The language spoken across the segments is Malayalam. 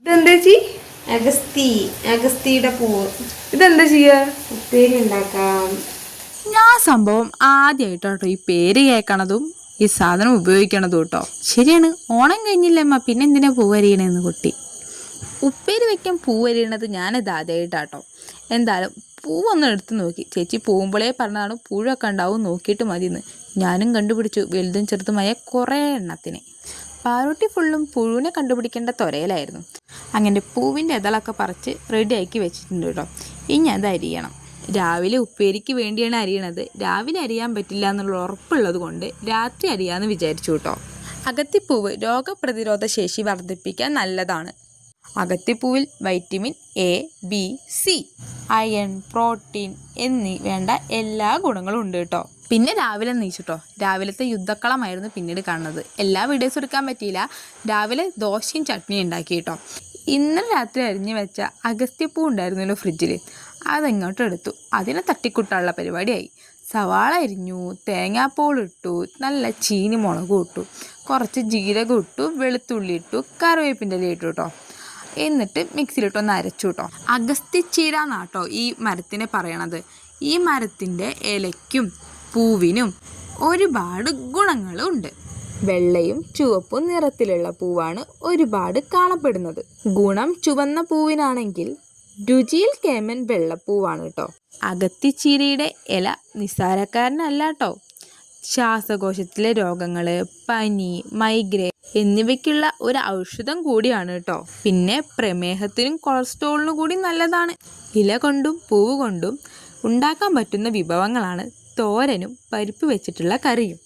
ഇതെന്താ ചീ? അഗസ്തിയുടെ പൂവ്. ഇതെന്താ ചെയ്യാ? ഉപ്പേരി ഉണ്ടാക്കാം. ഞാൻ സംഭവം ആദ്യമായിട്ടോ ഈ പേര് കേൾക്കണതും ഈ സാധനം ഉപയോഗിക്കണതും കേട്ടോ. ശരിയാണ്, ഓണം കഴിഞ്ഞില്ലമ്മ, പിന്നെ എന്തിനാ പൂവരിയണെന്ന് കുട്ടി. ഉപ്പേരി വെക്കാൻ പൂവരിയണത് ഞാനിത് ആദ്യമായിട്ടാട്ടോ. എന്തായാലും പൂവൊന്നും എടുത്ത് നോക്കി. ചേച്ചി പോകുമ്പോഴേ പറഞ്ഞതാണ് പുഴൊക്കെ ഉണ്ടാവും, നോക്കിയിട്ട് മതിയെന്ന്. ഞാനും കണ്ടുപിടിച്ചു വലുതും ചെറുതുമായ കുറേ എണ്ണത്തിന്. പാറൂട്ടി ഫുള്ളും പുഴുവിനെ കണ്ടുപിടിക്കേണ്ട ത്വരയിലായിരുന്നു. അങ്ങനെ പൂവിൻ്റെ ഇതളൊക്കെ പറിച്ച് റെഡിയാക്കി വെച്ചിട്ടുണ്ട് കേട്ടോ. ഇനി അത് അരിയണം. രാവിലെ ഉപ്പേരിക്ക് വേണ്ടിയാണ് അരിയണത്. രാവിലെ അരിയാൻ പറ്റില്ല എന്നുള്ള ഉറപ്പുള്ളത് കൊണ്ട് രാത്രി അരിയാന്ന് വിചാരിച്ചു കേട്ടോ. അകത്തിപ്പൂവ് രോഗപ്രതിരോധ ശേഷി വർദ്ധിപ്പിക്കാൻ നല്ലതാണ്. അകത്തിപ്പൂവിൽ vitamin A, B, C, iron, protein എന്നീ വേണ്ട എല്ലാ ഗുണങ്ങളും ഉണ്ട് കേട്ടോ. പിന്നെ രാവിലെ നീച്ചിട്ടോ, രാവിലത്തെ യുദ്ധക്കളമായിരുന്നു പിന്നീട് കാണുന്നത്. എല്ലാ വീഡിയോസും എടുക്കാൻ പറ്റിയില്ല. രാവിലെ ദോശയും ചട്നിയും ഉണ്ടാക്കി കേട്ടോ. ഇന്നലെ രാത്രി അരിഞ്ഞു വെച്ച അഗസ്ത്യപ്പൂ ഉണ്ടായിരുന്നല്ലോ ഫ്രിഡ്ജിൽ, അതെങ്ങോട്ട് എടുത്തു. അതിനെ തട്ടിക്കൂട്ടാനുള്ള പരിപാടിയായി. സവാള അരിഞ്ഞു, തേങ്ങാപ്പൂൾ ഇട്ടു, നല്ല ചീനി മുളകും ഇട്ടു, കുറച്ച് ജീരകം ഇട്ടു, വെളുത്തുള്ളി ഇട്ടു, കറിവേപ്പിൻ്റെ ഇല ഇട്ടു കേട്ടോ. എന്നിട്ട് മിക്സിയിലിട്ടൊന്ന് അരച്ചു കേട്ടോ. അഗസ്ത്യച്ചീര എന്നാട്ടോ ഈ മരത്തിനെ പറയണത്. ഈ മരത്തിൻ്റെ ഇലയ്ക്കും പൂവിനും ഒരുപാട് ഗുണങ്ങളുണ്ട്. വെള്ളയും ചുവപ്പും നിറത്തിലുള്ള പൂവാണ് ഒരുപാട് കാണപ്പെടുന്നത്. ഗുണം ചുവന്ന പൂവിനാണെങ്കിൽ രുചിയിൽ കേമൻ വെള്ളപ്പൂവാണ് കേട്ടോ. അകത്തിച്ചീരയുടെ ഇല നിസ്സാരക്കാരനല്ല കേട്ടോ. ശ്വാസകോശത്തിലെ രോഗങ്ങൾ, പനി, മൈഗ്രെയിൻ എന്നിവയ്ക്കുള്ള ഒരു ഔഷധം കൂടിയാണ് കേട്ടോ. പിന്നെ പ്രമേഹത്തിനും കൊളസ്ട്രോളിനും കൂടി നല്ലതാണ്. ഇല കൊണ്ടും പൂവ് കൊണ്ടും ഉണ്ടാക്കാൻ പറ്റുന്ന വിഭവങ്ങളാണ് തോരനും പരിപ്പ് വെച്ചിട്ടുള്ള കറിയും.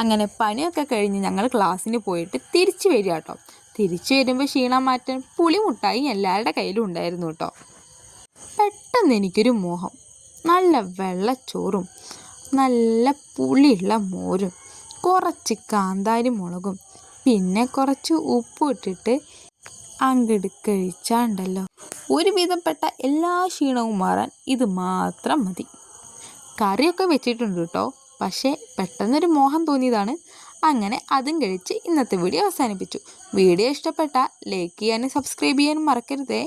അങ്ങനെ പണിയൊക്കെ കഴിഞ്ഞ് ഞങ്ങൾ ക്ലാസ്സിന് പോയിട്ട് തിരിച്ചു വരിക കേട്ടോ. തിരിച്ചു വരുമ്പോൾ ക്ഷീണം മാറ്റാൻ പുളിമുട്ടായി എല്ലാവരുടെ കയ്യിലും ഉണ്ടായിരുന്നു കേട്ടോ. പെട്ടെന്ന് എനിക്കൊരു മോഹം, നല്ല വെള്ളച്ചോറും നല്ല പുളിയുള്ള മോരും കുറച്ച് കാന്താരി മുളകും പിന്നെ കുറച്ച് ഉപ്പും ഇട്ടിട്ട് അങ്ങട് കഴിച്ചാണ്ടല്ലോ ഒരുവിധപ്പെട്ട എല്ലാ ക്ഷീണവും മാറാൻ ഇത് മാത്രം മതി. കറിയൊക്കെ വെച്ചിട്ടുണ്ട് കേട്ടോ, പക്ഷേ പെട്ടെന്നൊരു മോഹം തോന്നിയതാണ്. അങ്ങനെ അതും കഴിച്ച് ഇന്നത്തെ വീഡിയോ അവസാനിപ്പിച്ചു. വീഡിയോ ഇഷ്ടപ്പെട്ടാൽ ലൈക്ക് ചെയ്യാനും സബ്സ്ക്രൈബ് ചെയ്യാനും മറക്കരുതേ.